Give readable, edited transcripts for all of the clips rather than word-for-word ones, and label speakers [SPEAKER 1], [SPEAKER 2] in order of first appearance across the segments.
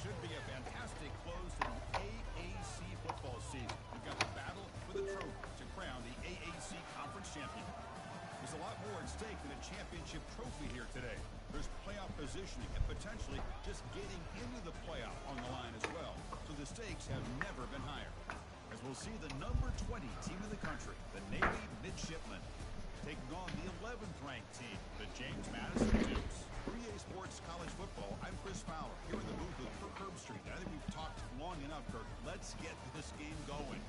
[SPEAKER 1] should be a fantastic close to the AAC football season. We've got the battle for the trophy to crown the AAC conference champion. There's a lot more at stake than a championship trophy here today. There's playoff positioning and potentially just getting into the playoff on the line as well. So the stakes have never been higher. As we'll see the number 20 team in the country, the Navy Midshipmen, taking on the 11th ranked team, the James Madison Dukes. For EA Sports College Football, I'm Chris Fowler, here in the booth with Kirk Herbstreit. I think we've talked long enough, Kirk. Let's get this game going.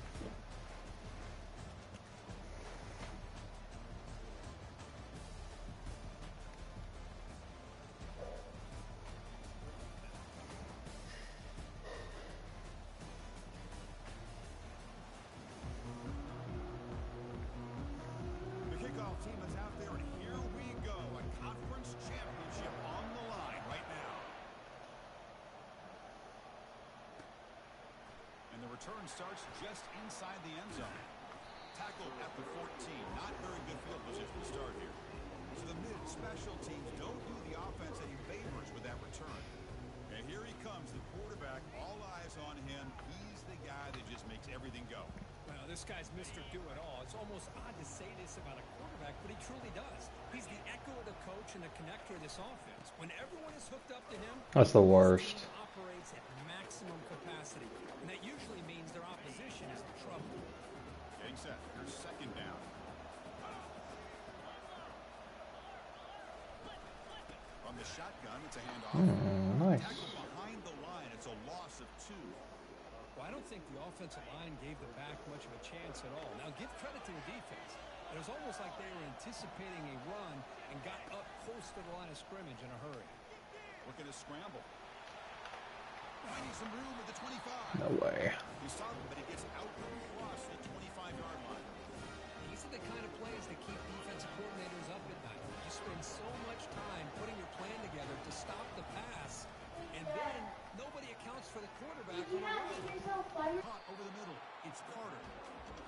[SPEAKER 1] Team is out there, and here we go. A conference championship on the line right now. And the return starts just inside the end zone. Tackle at the 14. Not very good field position to start here. So the mid-special teams don't do the offense any favors with that return. And here he comes, the quarterback. All eyes on him. He's the guy that just makes everything go.
[SPEAKER 2] Well, this guy's Mr. Do-It-All. It's almost odd to say this about a quarterback, but he truly does. He's the echo of the coach and the connector of this offense. When everyone is hooked up to him,
[SPEAKER 3] that's the worst.
[SPEAKER 2] He operates at maximum capacity, and that usually means their opposition is in trouble.
[SPEAKER 1] Getting set. Here's second down. From the shotgun, it's a handoff.
[SPEAKER 3] Nice.
[SPEAKER 1] Tackle behind the line. It's a loss of 2.
[SPEAKER 2] Well, I don't think the offensive line gave them back much of a chance at all. Now, give credit to the defense. It was almost like they were anticipating a run and got up close to the line of scrimmage in a hurry.
[SPEAKER 1] Looking to scramble. Finding some room at the 25.
[SPEAKER 3] No way.
[SPEAKER 1] He started, but he gets out across the 25-yard line.
[SPEAKER 2] These are the kind of plays that keep defensive coordinators up at night. You spend so much time putting your plan together to stop the pass, and then nobody accounts for the quarterback.
[SPEAKER 1] Caught over the middle. It's Carter.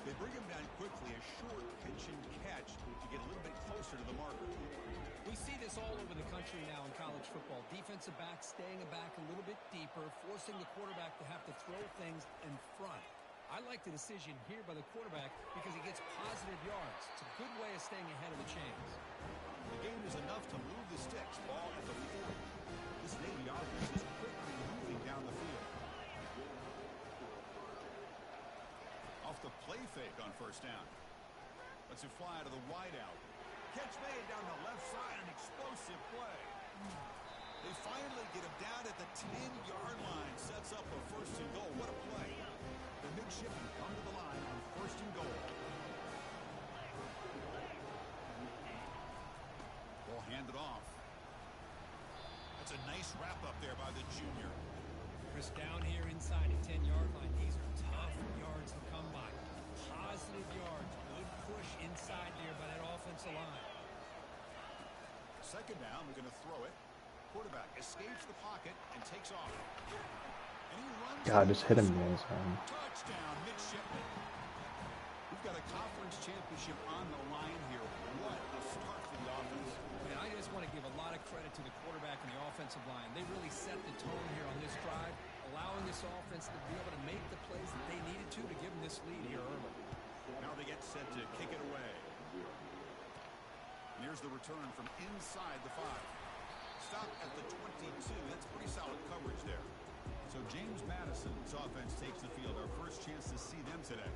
[SPEAKER 1] They bring him down quickly, a short pitch and catch to get a little bit closer to the marker.
[SPEAKER 2] We see this all over the country now in college football. Defensive backs staying back a little bit deeper, forcing the quarterback to have to throw things in front. I like the decision here by the quarterback because he gets positive yards. It's a good way of staying ahead of the chains.
[SPEAKER 1] The game is enough to move the sticks. Ball at the 40. This Navy offense is quickly moving down the field. Off the play fake on first down. Lets it fly to the wideout. Catch made down the left side, an explosive play. They finally get him down at the 10-yard line. Sets up a first and goal. What a play. The midshipmen come to the line on first and goal. Ball handed off. That's a nice wrap up there by the junior.
[SPEAKER 2] Chris, down here inside the 10-yard line. These are tough yards to come by. Positive yards. Good push inside there by that offensive line.
[SPEAKER 1] Second down, we're going to throw it. Quarterback escapes the pocket and takes off. And he runs.
[SPEAKER 3] God, just hit him in the end zone.
[SPEAKER 1] Touchdown, midshipmen. We've got a conference championship on the line here. What a start for the offense.
[SPEAKER 2] And I just want to give a lot of credit to the quarterback and the offensive line. They really set the tone here on this drive, allowing this offense to be able to make the plays that they needed to give them this lead here early.
[SPEAKER 1] Now they get set to kick it away. And here's the return from inside the 5. Stop at the 22. That's pretty solid coverage there. So James Madison's offense takes the field. Our first chance to see them today.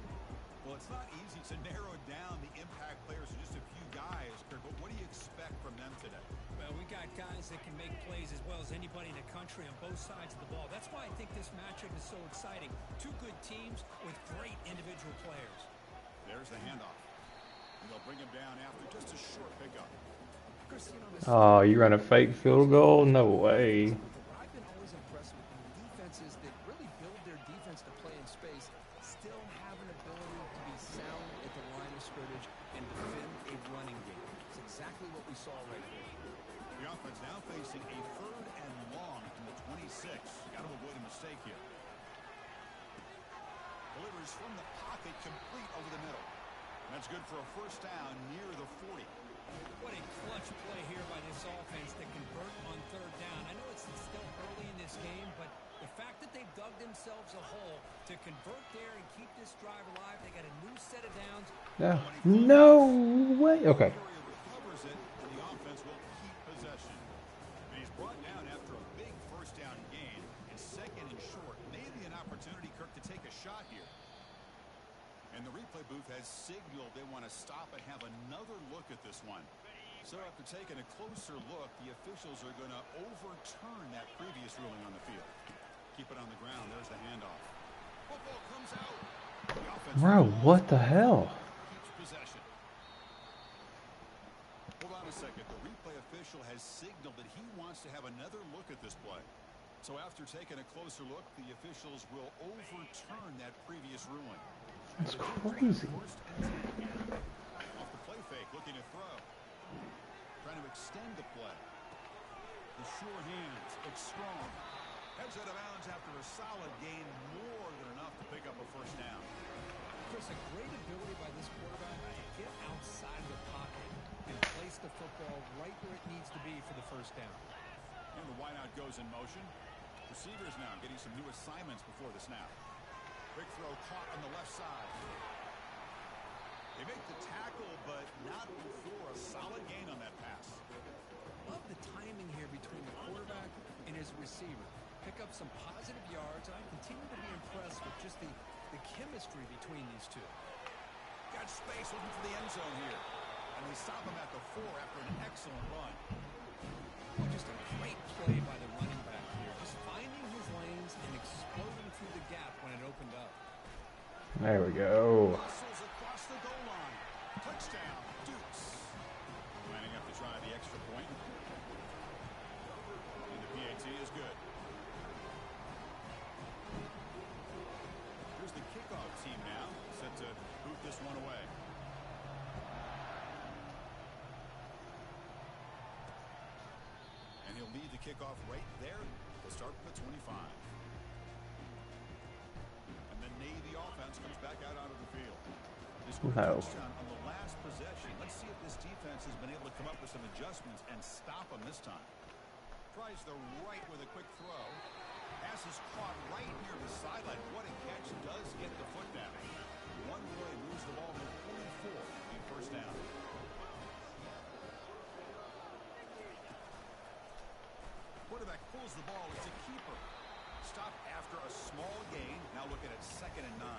[SPEAKER 1] Well, it's not easy to narrow down the impact players to just a few guys, Kirk, but what do you expect from them today?
[SPEAKER 2] Well, we got guys that can make plays as well as anybody in the country on both sides of the ball. That's why I think this matchup is so exciting. Two good teams with great individual players.
[SPEAKER 1] There's the handoff. And they'll bring him down after just a short pickup.
[SPEAKER 2] Chris, you know,
[SPEAKER 3] Oh, you run a fake field goal? No way.
[SPEAKER 2] I've been always impressed with defenses that really build their defense to play in space, still have an ability to be sound at the line of scrimmage and defend a running game. It's exactly what we saw right here.
[SPEAKER 1] The offense now facing a 3rd and long from the 26. Got to avoid a mistake here. Delivers from the pocket, complete over the middle. That's good for a first down near the 40.
[SPEAKER 2] What a clutch play here by this offense to convert on 3rd down. I know it's still early in this game, but the fact themselves a hole to convert there and keep this drive alive. They got a new set of downs.
[SPEAKER 3] No. No way. Okay.
[SPEAKER 1] Recovers it, and the offense will keep possession. And he's brought down after a big first down gain, and second and short. Maybe an opportunity, Kirk, to take a shot here. And the replay booth has signaled they want to stop and have another look at this one. So after taking a closer look, the officials are going to overturn that previous ruling on the field. Keep it on the ground. There's the handoff. Football comes out. The offense
[SPEAKER 3] Bro, what the hell?
[SPEAKER 1] keeps possession. Hold on a second. The replay official has signaled that he wants to have another look at this play. So after taking a closer look, the officials will overturn that previous ruling.
[SPEAKER 3] That's crazy.
[SPEAKER 1] Off the play fake, looking to throw. Trying to extend the play. The sure hands. It's strong. Heads out of bounds after a solid gain, more than enough to pick up a first down.
[SPEAKER 2] Chris, a great ability by this quarterback to get outside of the pocket and place the football right where it needs to be for the first down.
[SPEAKER 1] And the wideout goes in motion. Receivers now getting some new assignments before the snap. Quick throw caught on the left side. They make the tackle, but not before a solid gain on that pass.
[SPEAKER 2] Love the timing here between the quarterback and his receiver. Pick up some positive yards. I continue to be impressed with just the chemistry between these two.
[SPEAKER 1] Got space looking for the end zone here. And they stop him at the 4 after an excellent run.
[SPEAKER 2] Oh, just a great play by the running back here. Just finding his lanes and exploding through the gap when it opened up.
[SPEAKER 3] There we go.
[SPEAKER 1] Hustles across the goal line. Touchdown, Dukes. Lining up to try the extra point. And the PAT is good. Here's the kickoff team now, set to boot this one away. And he'll lead the kickoff right there. They'll start from the 25. And the Navy offense comes back out onto the field. They scored a touchdown on the last possession. Let's see if this defense has been able to come up with some adjustments and stop them this time. Tries the right with a quick throw. Pass is caught right near the sideline. What a catch. Does get the foot down. One play moves the ball to 44 in first down. Quarterback pulls the ball. It's a keeper. Stopped after a small gain. Now looking at 2nd and 9.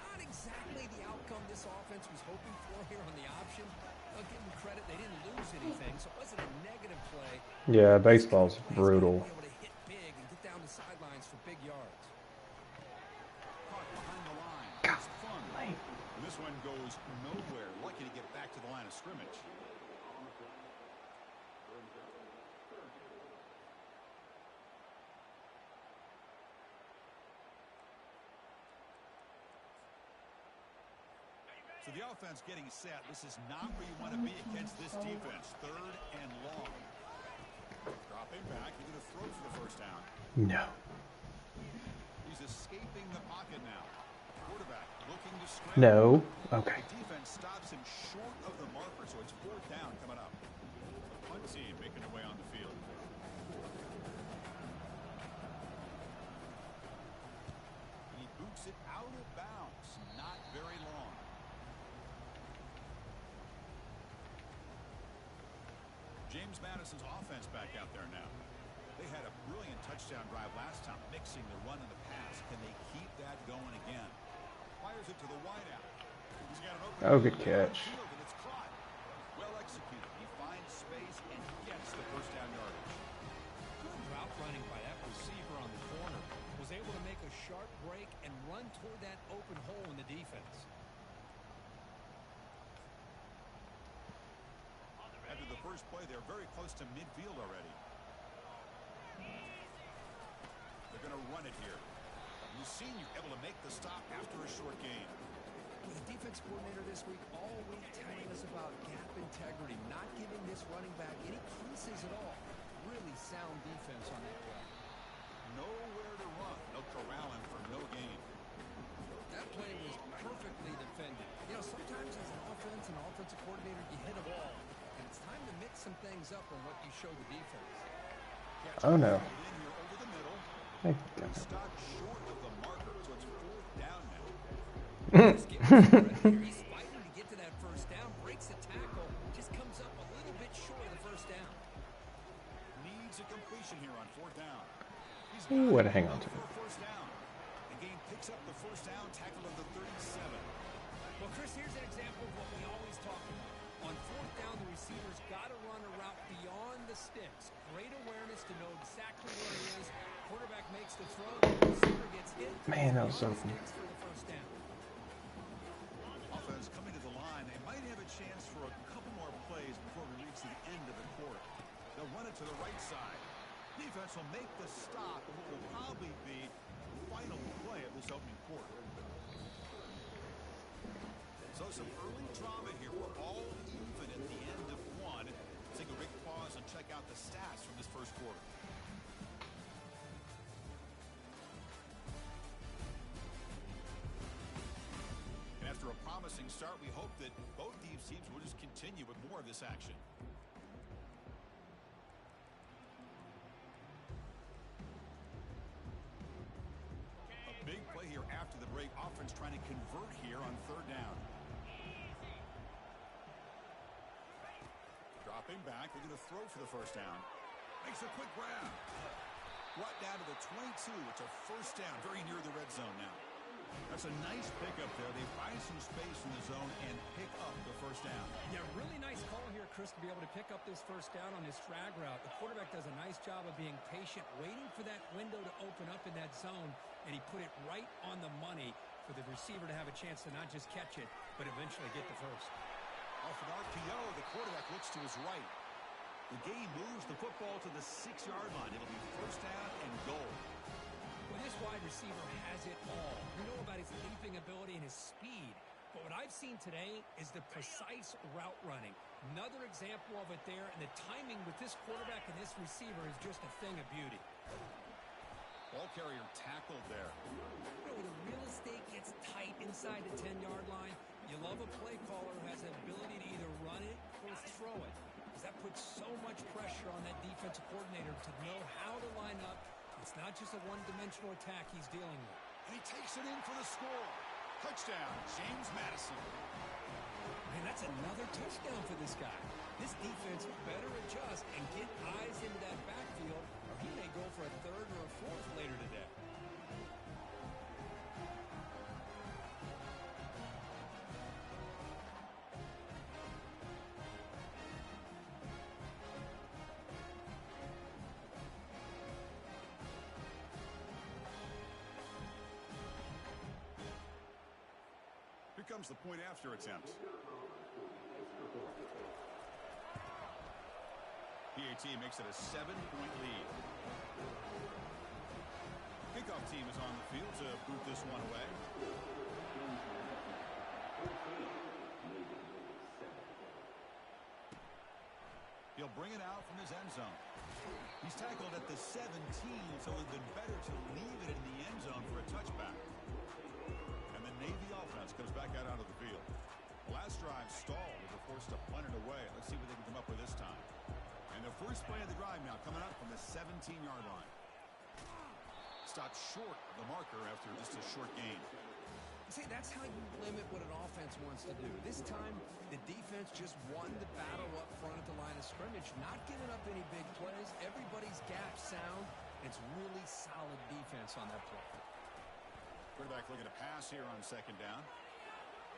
[SPEAKER 2] Not exactly the outcome this offense was hoping for here on the option. I'll give them credit. They didn't lose anything, so it wasn't a negative play.
[SPEAKER 3] Yeah, baseball's brutal.
[SPEAKER 2] Able to hit big and get down the sidelines for big yards.
[SPEAKER 1] Caught behind the line. It's fun. And this one goes nowhere. Lucky to get back to the line of scrimmage. So the offense getting set. This is not where you want to be against this defense. 3rd and long. Dropping back. He's going to throw for the first down.
[SPEAKER 3] No.
[SPEAKER 1] He's escaping the pocket now. Quarterback looking to scramble.
[SPEAKER 3] No. Okay.
[SPEAKER 1] The defense stops him short of the marker, so it's 4th down coming up. The punt team making their way on the field. He boots it out of bounds. Not very long. James Madison's offense back out there now. They had a brilliant touchdown drive last time, mixing the run and the pass. Can they keep that going again? Fires it to the wideout. He's got an open
[SPEAKER 3] good catch.
[SPEAKER 1] and it's caught. Well executed. He finds space and gets the first down yardage.
[SPEAKER 2] Good route running by that receiver on the corner. Was able to make a sharp break and run toward that open hole in the defense.
[SPEAKER 1] After the first play, they're very close to midfield already. They're going to run it here. Lucine able to make the stop after a short gain.
[SPEAKER 2] The defense coordinator this week all week telling us about gap integrity, not giving this running back any creases at all. Really sound defense on that play.
[SPEAKER 1] Nowhere to run. No corralling for no gain.
[SPEAKER 2] That play was perfectly defended. You know, sometimes as an offensive coordinator, you hit a ball. And it's time to mix some things up on what you show the defense.
[SPEAKER 3] Oh no.
[SPEAKER 1] In here over the middle.
[SPEAKER 3] Hey,
[SPEAKER 1] He stopped short of the marker, so it's 4th down now.
[SPEAKER 2] Just give him some credit here. He's fighting to get to that first down, breaks a tackle, just comes up a little bit short of the first down.
[SPEAKER 1] Needs a completion here on 4th down. He's
[SPEAKER 3] Ooh,
[SPEAKER 1] got
[SPEAKER 3] way to hang on to
[SPEAKER 1] for
[SPEAKER 3] it.
[SPEAKER 1] a first down. The game picks up the first down, tackled at the 37.
[SPEAKER 2] Well, Chris, here's an example of what we always talk about. On 4th down, the receiver's got to run a route beyond the sticks. Great awareness to know exactly where he is. Quarterback makes the throw. The receiver gets hit.
[SPEAKER 3] Man, that was so
[SPEAKER 2] Beyond the
[SPEAKER 3] cool.
[SPEAKER 2] sticks for the first down.
[SPEAKER 1] Offense coming to the line. They might have a chance for a couple more plays before we reach the end of the quarter. They'll run it to the right side. Defense will make the stop of what will probably be the final play of this opening quarter. So some early drama here. We're all even at the end of one. Take a big pause and check out the stats from this first quarter. And after a promising start, we hope that both these teams will just continue with more of this action. A big play here after the break. Offense trying to convert here on 3rd down. Dropping back, they're going to throw for the first down. Makes a quick grab. Brought down to the 22. It's a first down, very near the red zone now. That's a nice pickup there. They find some space in the zone and pick up the first down.
[SPEAKER 2] Yeah, really nice call here, Chris, to be able to pick up this first down on this drag route. The quarterback does a nice job of being patient, waiting for that window to open up in that zone, and he put it right on the money for the receiver to have a chance to not just catch it, but eventually get the first.
[SPEAKER 1] Off an RPO, the quarterback looks to his right. The game moves the football to the 6-yard line. It'll be first down and goal.
[SPEAKER 2] Well, this wide receiver has it all. You know about his leaping ability and his speed. But what I've seen today is the precise route running. Another example of it there, and the timing with this quarterback and this receiver is just a thing of beauty.
[SPEAKER 1] Ball carrier tackled there.
[SPEAKER 2] You know, when the real estate gets tight inside the 10-yard line, you love a play caller who has the ability to either run it or throw it. Because that puts so much pressure on that defensive coordinator to know how to line up. It's not just a one-dimensional attack he's dealing with.
[SPEAKER 1] And he takes it in for the score. Touchdown, James Madison.
[SPEAKER 2] Man, that's another touchdown for this guy. This defense better adjust and get eyes into that backfield, or he may go for a 3rd or a 4th later today.
[SPEAKER 1] Here comes the point after attempt. PAT makes it a 7-point lead. Kickoff team is on the field to boot this one away. He'll bring it out from his end zone. He's tackled at the 17, so it would have been better to leave it in the end zone for a touchback. And the Navy offense comes back out onto the field. The last drive stalled as they're forced to punt it away. Let's see what they can come up with this time. And the first play of the drive now coming up from the 17-yard line. Stopped short of the marker after just a short gain.
[SPEAKER 2] See, that's how you limit what an offense wants to do. This time, the defense just won the battle up front at the line of scrimmage, not giving up any big plays. Everybody's gap sound. It's really solid defense on that play.
[SPEAKER 1] Quarterback looking to pass here on 2nd down.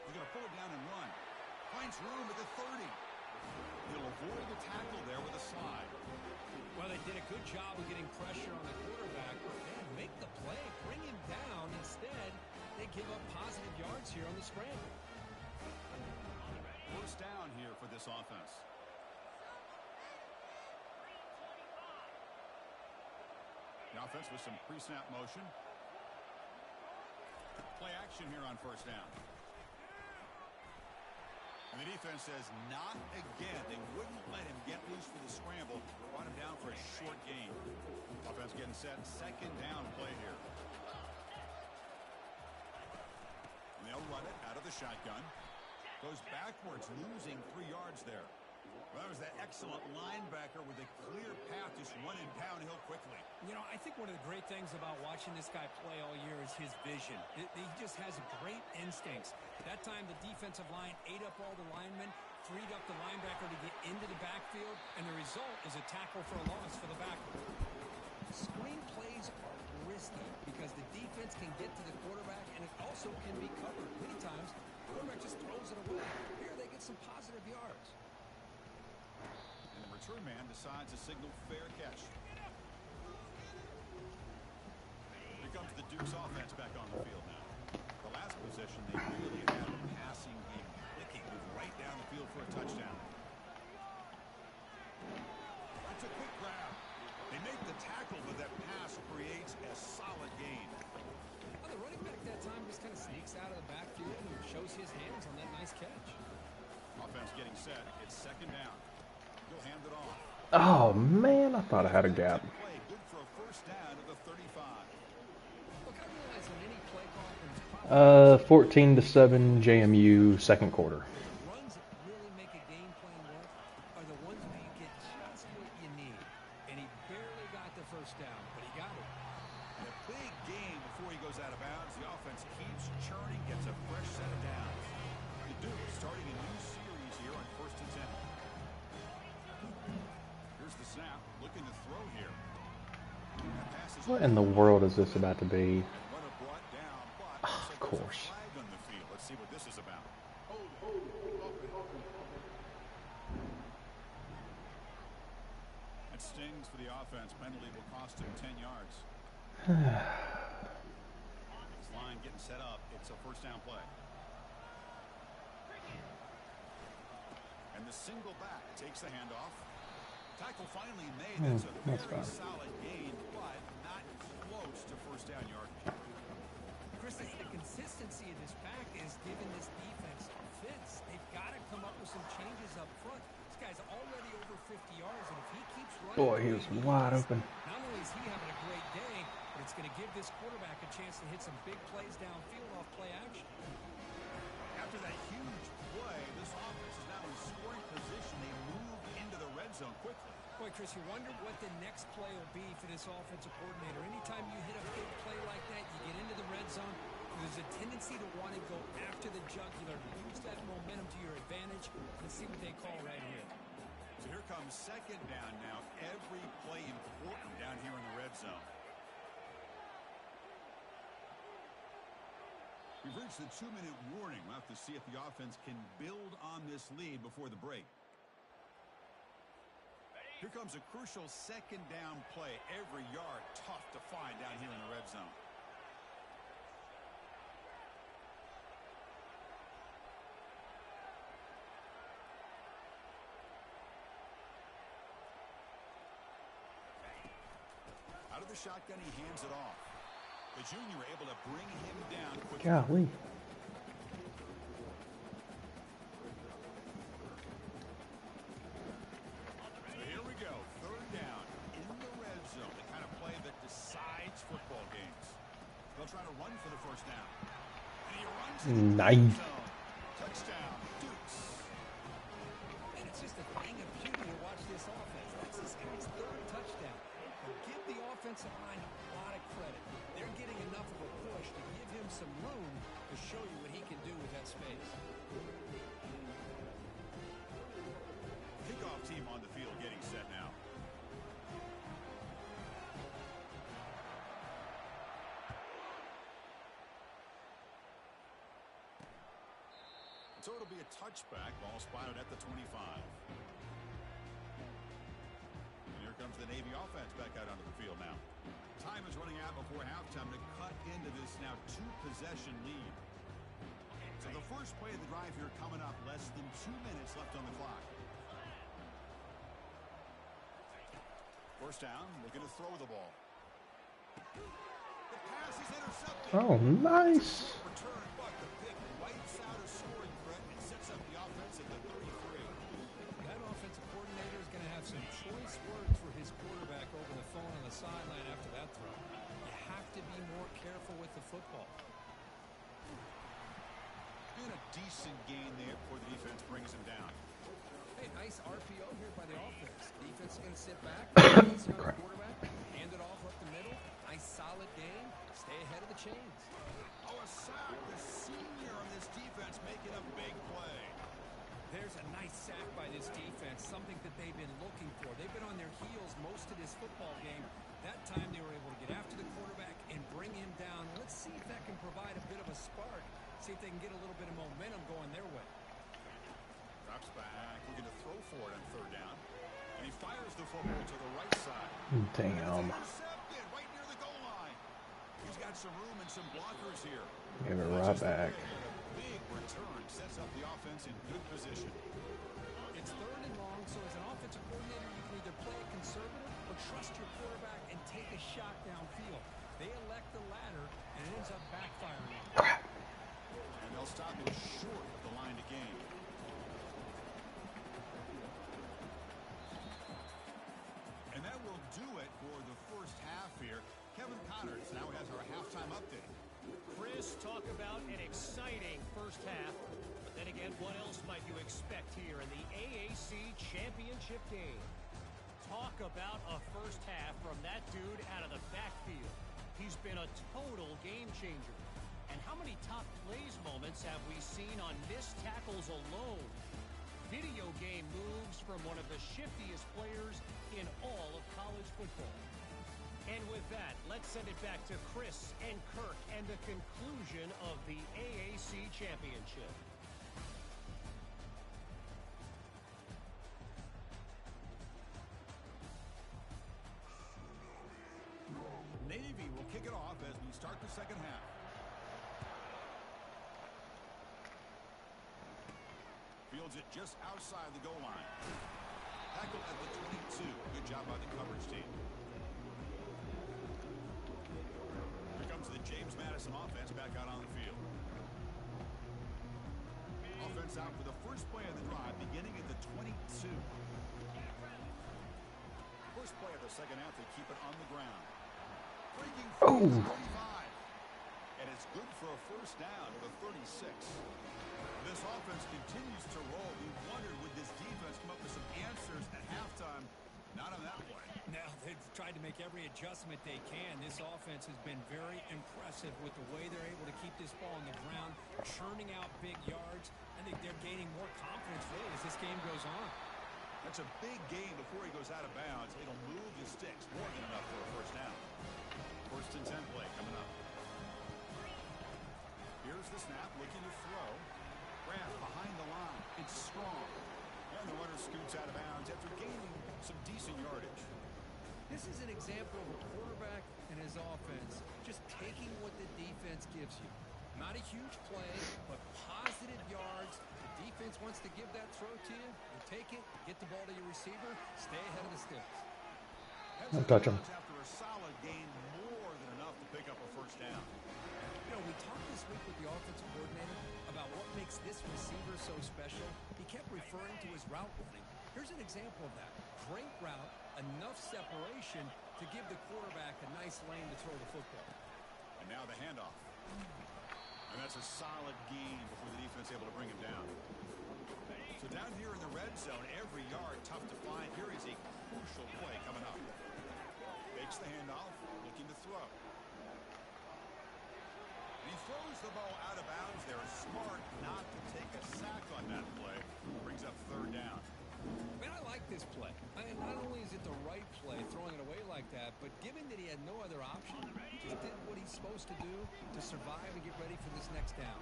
[SPEAKER 1] He's going to pull it down and run. Finds room at the 30. He'll avoid the tackle there with a slide.
[SPEAKER 2] Well, they did a good job of getting pressure on the quarterback. Man, make the play, bring him down. Instead, they give up positive yards here on the scramble.
[SPEAKER 1] First down here for this offense. The offense with some pre-snap motion. Play action here on first down. And the defense says not again. They wouldn't let him get loose for the scramble. Brought him down for a short gain. Offense getting set. 2nd down play here. And they'll run it out of the shotgun. Goes backwards, losing 3 yards there. Well, that was that excellent linebacker with a clear path, just running downhill quickly.
[SPEAKER 2] You know, I think one of the great things about watching this guy play all year is his vision. He just has great instincts. That time, the defensive line ate up all the linemen, freed up the linebacker to get into the backfield, and the result is a tackle for a loss for the backer. Screen plays are risky because the defense can get to the quarterback, and it also can be covered. Many times, the quarterback just throws it away. Here, they get some positive yards.
[SPEAKER 1] And the return man decides to signal fair catch. Here comes the Duke's offense back on the field now. The last possession, they really had a passing game clicking, moved right down the field for a touchdown. That's a quick grab. They make the tackle, but that pass creates a solid gain.
[SPEAKER 2] Well, the running back that time just kind of sneaks out of the backfield and shows his hands on that nice catch.
[SPEAKER 1] Offense getting set. It's second down. He'll hand it off.
[SPEAKER 3] Oh, man, I thought I had a gap.
[SPEAKER 1] Good for a first down at the 35.
[SPEAKER 2] Look, I realize in any play call,
[SPEAKER 3] 14-7 JMU second quarter.
[SPEAKER 2] runs that really make a game plan work are the ones where you get just what you need. And he barely got the first down, but he got it.
[SPEAKER 1] And a big game before he goes out of bounds. The offense keeps churning, gets a fresh set of downs. The Duke starting a new series here on 1st and 10. Here's the snap, looking to throw here.
[SPEAKER 3] What in the world is this about to be?
[SPEAKER 1] Runner brought down, but
[SPEAKER 3] Of course.
[SPEAKER 1] flag on the field. Let's see what this is about. That stings for the offense. Penalty will cost him 10 yards. This line getting set up. It's a first down play. And the single back takes the handoff. Tackle finally made. That's a very solid gain, but not close to first down yardage.
[SPEAKER 2] Chris, the consistency of this pack is giving this defense fits. They've got to come up with some changes up front. This guy's already over 50 yards, and if he keeps running...
[SPEAKER 3] Boy, he was wide open.
[SPEAKER 2] Not only is he having a great day, but it's going to give this quarterback a chance to hit some big plays downfield off play action.
[SPEAKER 1] After that huge play, this offense is now in scoring position. They move into the red zone quickly.
[SPEAKER 2] Boy, Chris, you wonder what the next play will be for this offensive coordinator. Anytime you hit a big play like that, you get into the red zone, there's a tendency to want to go after the jugular, use that momentum to your advantage. Let's see what they call right here.
[SPEAKER 1] So here comes second down now. Every play important down here in the red zone. We've reached the 2-minute warning. We'll have to see if the offense can build on this lead before the break. Here comes a crucial second down play. Every yard tough to find down here in the red zone. Out of the shotgun, he hands it off. The junior able to bring him down quickly.
[SPEAKER 3] Golly.
[SPEAKER 1] So here we go. Third down in the red zone. The kind of play that decides football games. They'll try to run for the first down. And he runs in the red zone. Touchdown, Dukes.
[SPEAKER 2] And it's just a thing of beauty to watch this offense. That's this guy's third touchdown. But give the offensive line a lot of credit. They're getting enough of a push to give him some room to show you what he can do with that space.
[SPEAKER 1] Kickoff team on the field getting set now. So it'll be a touchback. Ball spotted at the 25. And here comes the Navy offense back out onto the field now. Time is running out before halftime to cut into this now 2-possession lead. So the first play of the drive here coming up. Less than 2 minutes left on the clock. First down, looking to throw the ball. The pass is intercepted.
[SPEAKER 3] Oh, nice.
[SPEAKER 1] Return, but the pick wipes out a scoring threat and sets up the offense at the 33.
[SPEAKER 2] That offensive coordinator is going to have some choice words for his quarterback over the phone on the sideline after that throw. You have to be more careful with the football.
[SPEAKER 1] And a decent gain there before the defense brings him down.
[SPEAKER 2] Hey, Okay, nice RPO here by the offense. Defense is going to sit back. Easy on the quarterback. Hand it off up the middle. Nice solid game. Stay ahead of the chains.
[SPEAKER 1] Oh, a sack. The senior on this defense making a big play.
[SPEAKER 2] There's a nice sack by this defense, something that they've been looking for. They've been on their heels most of this football game. That time they were able to get after the quarterback and bring him down. Let's see if that can provide a bit of a spark. See if they can get a little bit of momentum going their way.
[SPEAKER 1] Drops back. We're going to throw for it on third down. And he fires the football to the right side.
[SPEAKER 3] Damn.
[SPEAKER 1] Intercepted right near the goal line. He's got some room and some blockers here.
[SPEAKER 3] Give it right back.
[SPEAKER 1] Big return sets up the offense in good position.
[SPEAKER 2] It's third and long, so as an offensive coordinator, you can either play it conservative or trust your quarterback and take a shot downfield. They elect the latter, and it ends up backfiring.
[SPEAKER 1] And they'll stop it short of the line to gain. And that will do it for the first half here. Kevin Connors now has our halftime update.
[SPEAKER 4] Chris, talk about an exciting first half. But then again, what else might you expect here in the AAC championship game? Talk about a first half from that dude out of the backfield. He's been a total game changer. And how many top plays moments have we seen on missed tackles alone? Video game moves from one of the shiftiest players in all of college football. And with that, let's send it back to Chris and Kirk and the conclusion of the AAC championship.
[SPEAKER 1] Navy will kick it off as we start the second half. Fields it just outside the goal line. Tackle at the 22. Good job by the coverage team. Here comes the James Madison offense back out on the field. Offense out for the first play of the drive, beginning at the 22. First play of the second half, they keep it on the ground. Breaking free at the 35. And it's good for a first down at the 36. This offense continues to roll. We wondered, would this defense come up with some answers at halftime? Not on that play.
[SPEAKER 2] Now, they've tried to make every adjustment they can. This offense has been very impressive with the way they're able to keep this ball on the ground, churning out big yards. I think they're gaining more confidence, really, as this game goes on.
[SPEAKER 1] That's a big gain before he goes out of bounds. It'll move the sticks more than enough for a first down. First and 10 play coming up. Here's the snap, looking to throw. Grant behind the line. It's strong. And the runner scoots out of bounds after gaining some decent yardage.
[SPEAKER 2] This is an example of a quarterback and his offense just taking what the defense gives you. Not a huge play, but positive yards. The defense wants to give that throw to you. You take it, get the ball to your receiver, stay ahead of the sticks.
[SPEAKER 3] Don't touch him.
[SPEAKER 1] After a solid gain, more than enough to pick up a first down.
[SPEAKER 2] You know, we talked this week with the offensive coordinator about what makes this receiver so special. He kept referring to his route running. Here's an example of that. Great route, enough separation to give the quarterback a nice lane to throw the football.
[SPEAKER 1] And now the handoff. And that's a solid gain before the defense able to bring him down. So down here in the red zone, every yard tough to find. Here is a crucial play coming up. Fakes the handoff, looking to throw. And he throws the ball out of bounds there. Smart not to take a sack on that play. Brings up third down.
[SPEAKER 2] Man, I like this play. Not only is it the right play, throwing it away like that, but given that he had no other option, he just did what he's supposed to do to survive and get ready for this next down.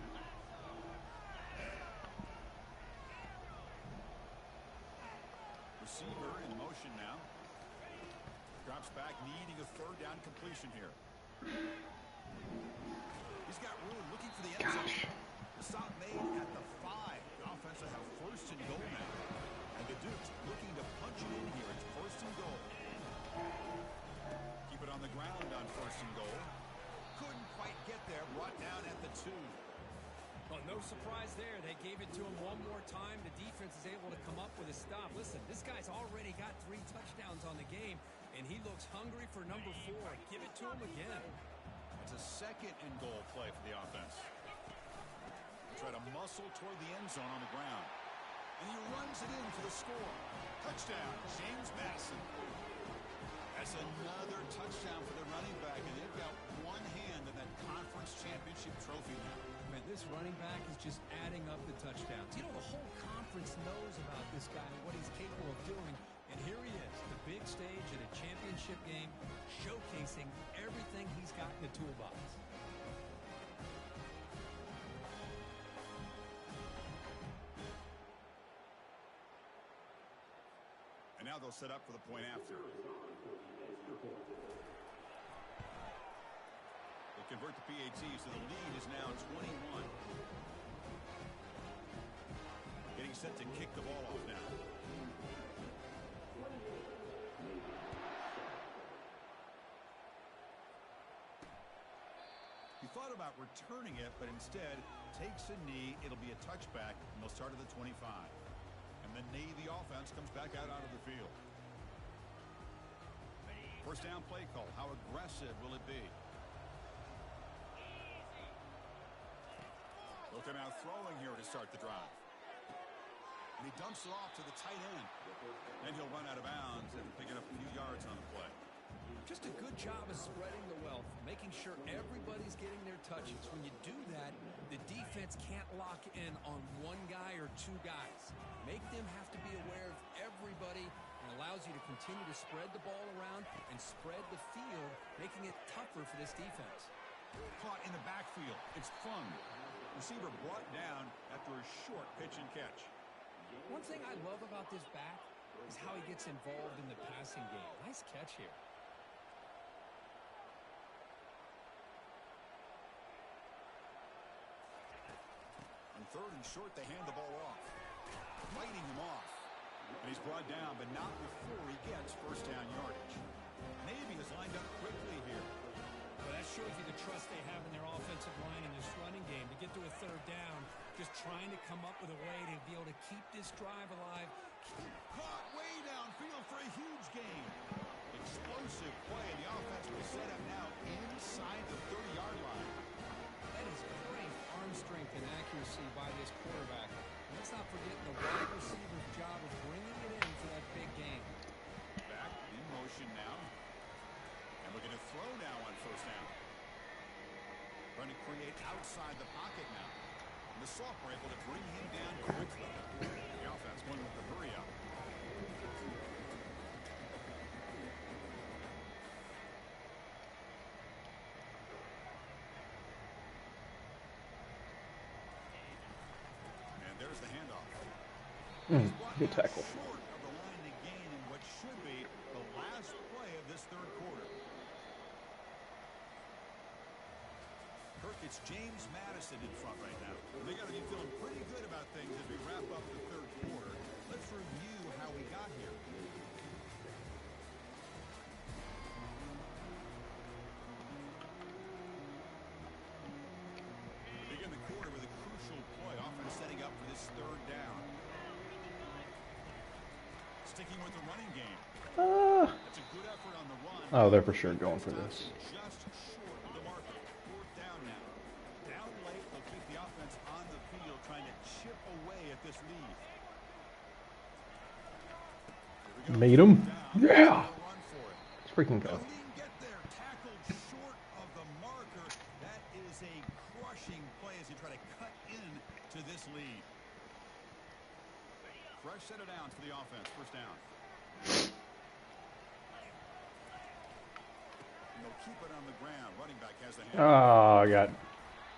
[SPEAKER 1] Receiver in motion now. Drops back, needing a third down completion here. He's got room, looking for the end zone. The stop made at the 5. The offense will have first and goal now. And the Dukes looking to punch it in here. It's first and goal. Keep it on the ground on first and goal. Couldn't quite get there. Brought down at the 2.
[SPEAKER 2] Well, no surprise there. They gave it to him one more time. The defense is able to come up with a stop. Listen, this guy's already got 3 touchdowns on the game, and he looks hungry for number 4. Give it to him again.
[SPEAKER 1] It's a second and goal play for the offense. Try to muscle toward the end zone on the ground. And he runs it in for the score. Touchdown, James Madison. That's another touchdown for the running back, and they've got one hand in that conference championship trophy now.
[SPEAKER 2] Man, this running back is just adding up the touchdowns. You know, the whole conference knows about this guy and what he's capable of doing. And here he is, the big stage in a championship game, showcasing everything he's got in the toolbox.
[SPEAKER 1] And now they'll set up for the point after. They convert the PAT, so the lead is now 21. Getting set to kick the ball off now. He thought about returning it, but instead takes a knee. It'll be a touchback, and they'll start at the 25. And the Navy offense comes back out onto the field. First down play call. How aggressive will it be? Both are now throwing here to start the drive. And he dumps it off to the tight end. And he'll run out of bounds after picking up a few yards on the play.
[SPEAKER 2] Just a good job of spreading the wealth, making sure everybody's getting their touches. When you do that, the defense can't lock in on one guy or two guys. Make them have to be aware of everybody, and allows you to continue to spread the ball around and spread the field, making it tougher for this defense.
[SPEAKER 1] Caught in the backfield. It's Fung. Receiver brought down after a short pitch and catch.
[SPEAKER 2] One thing I love about this back is how he gets involved in the passing game. Nice catch here.
[SPEAKER 1] On third and short, they hand the ball off. Fighting him off. And he's brought down, but not before he gets first down yardage. Navy has lined up quickly here.
[SPEAKER 2] Well, that shows you the trust they have in their offensive line in this running game. To get to a third down, just trying to come up with a way to be able to keep this drive alive.
[SPEAKER 1] Caught way downfield for a huge gain. Explosive play, and the offense will set up now inside the 30-yard line.
[SPEAKER 2] That is great arm strength and accuracy by this quarterback. And let's not forget the wide receiver's job of bringing it in for that big game.
[SPEAKER 1] Back in motion now. And we're going to throw now on first down. Trying to create outside the pocket now. And the sophomore able to bring him down quickly. The offense going with the hurry up. And there's the handoff.
[SPEAKER 3] Good tackle.
[SPEAKER 1] Short of the line to gain in what should be the last play of this third quarter. Kirk, it's James Madison in front right now. They got to be feeling pretty good about things as we wrap up the third quarter. Let's review how we got here. We begin the quarter with a crucial play, offense setting up for this third down. Sticking with the running game. That's a good effort on the run.
[SPEAKER 3] Oh, they're for sure going for this.
[SPEAKER 1] Just short of the marker. Fourth down now. Down late, they'll keep the offense on the field, trying to chip away at this lead.
[SPEAKER 3] Made him. Yeah.
[SPEAKER 1] Run for it.
[SPEAKER 3] Let's freaking go.
[SPEAKER 1] He didn't get there. Tackled short of the marker. That is a crushing play as he try to cut in to this lead. Fresh set of downs for the offense. First down. And they'll keep it on the ground. Running back has the hand.
[SPEAKER 3] Oh, I got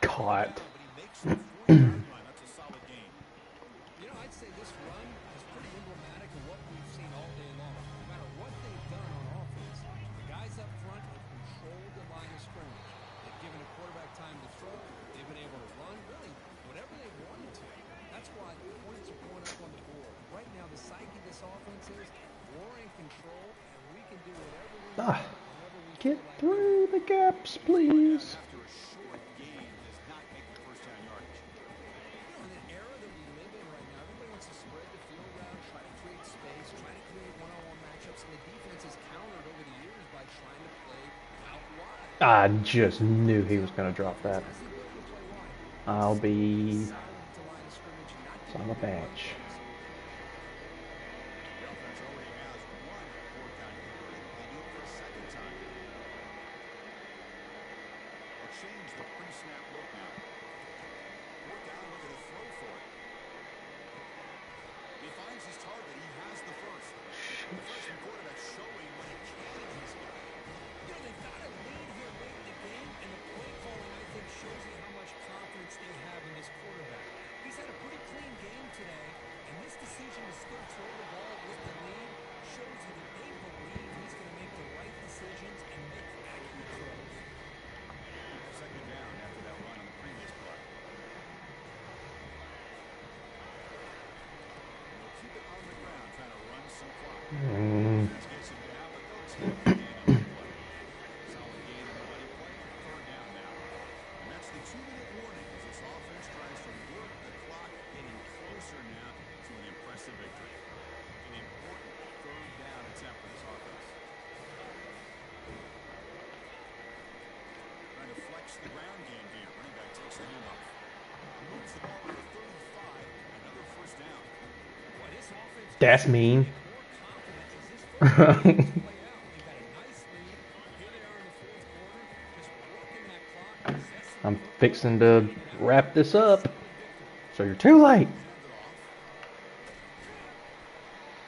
[SPEAKER 3] caught.
[SPEAKER 1] But he makes the 40-yard line. That's a solid gain.
[SPEAKER 2] You know, I'd say this run is pretty emblematic of what we've seen all day long. No matter what they've done on offense, the guys up front have controlled the line of scrimmage. They've given a quarterback time to throw. They've been able to run, really, whatever they wanted to. That's why points are going up on the board. Right now, the psyche of this offense is we're in control, and we can do whatever we want. whenever we
[SPEAKER 3] Get
[SPEAKER 2] feel like
[SPEAKER 3] through the gaps, please.
[SPEAKER 1] After a short gain, does not make the first down yardage.
[SPEAKER 2] You know, in the era that we live in right now, everybody wants to spread the field around, try to create space, try to create one-on-one matchups, and the defense has countered over the years by trying to play out wide.
[SPEAKER 3] I just knew he was going to drop that.
[SPEAKER 2] How's the ability to play wide?
[SPEAKER 3] I'll be
[SPEAKER 2] Silent to line of scrimmage and not
[SPEAKER 3] on the bench.
[SPEAKER 1] change the pre-snap look now. Fourth down, look at the throw for it. He finds his target. He has the first. The freshman quarterback showing what he can in his game.
[SPEAKER 2] You know, they've got a lead here late in the game, and the play calling, I think, shows you how much confidence they have in this quarterback. He's had a pretty clean game today, and this decision to still throw the ball with the lead shows you that they believe he's going to make the right decisions and make accurate throws.
[SPEAKER 1] Second down after that run on the previous play. They'll keep it on the ground, trying to run some clock. Defense gets him down, but they'll take the gain on the play. Solid gain on the running play. Third down now. And that's the 2-minute warning as this offense tries to work the clock, getting closer now to an impressive victory. An important third down attempt for this offense. Trying to flex the ground game here. Running back takes the handoff. Moves the ball to 35. Another first down.
[SPEAKER 2] Boy, this offense
[SPEAKER 3] That's mean.
[SPEAKER 2] more confidence as this football play out. They've got a nice lead. Here they are in the fourth quarter, just working that clock, possessing
[SPEAKER 3] I'm
[SPEAKER 2] the football,
[SPEAKER 3] fixing to wrap this up.
[SPEAKER 2] solid victory.
[SPEAKER 3] So you're too late.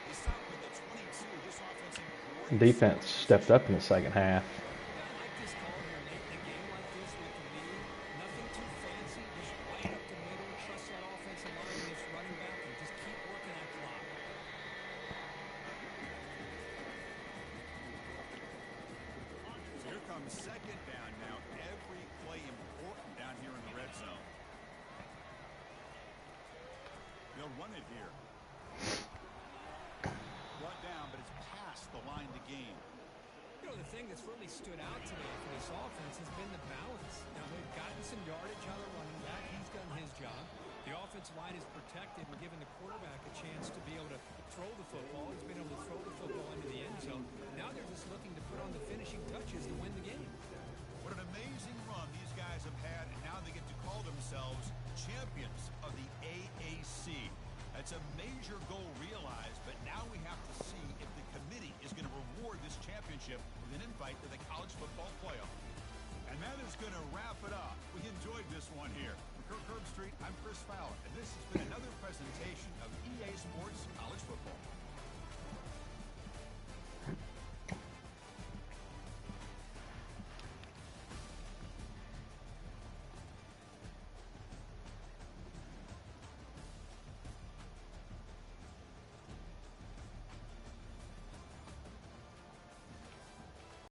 [SPEAKER 1] They stop with the 22. This offense in great
[SPEAKER 3] Defense stepped up in the second half.
[SPEAKER 2] I like this call here late in a game like this with the lead. Nothing too fancy, just right up the middle. Trust that offensive line and this running back and just keep working that clock.
[SPEAKER 1] So here comes second down now. Every play important down here in the red zone. They'll run it here. Brought down, but it's past the line to gain.
[SPEAKER 2] You know, the thing that's really stood out today for this offense has been the balance. Now, they've gotten some yardage out of running back. He's done his job. The offensive line is protected and giving the quarterback a chance to be able to throw the football. He's been able to throw the football into the end zone. Now they're just looking to put on the finishing touches to win the game.
[SPEAKER 1] What an amazing run these guys have had, and now they get to call themselves champions of the AAC. That's a major goal realized, but now we have to see if the committee is going to reward this championship with an invite to the college football playoff. And that is going to wrap it up. We enjoyed this one here. From Kirk Street, I'm Chris Fowler, and this has been another presentation of EA Sports College Football.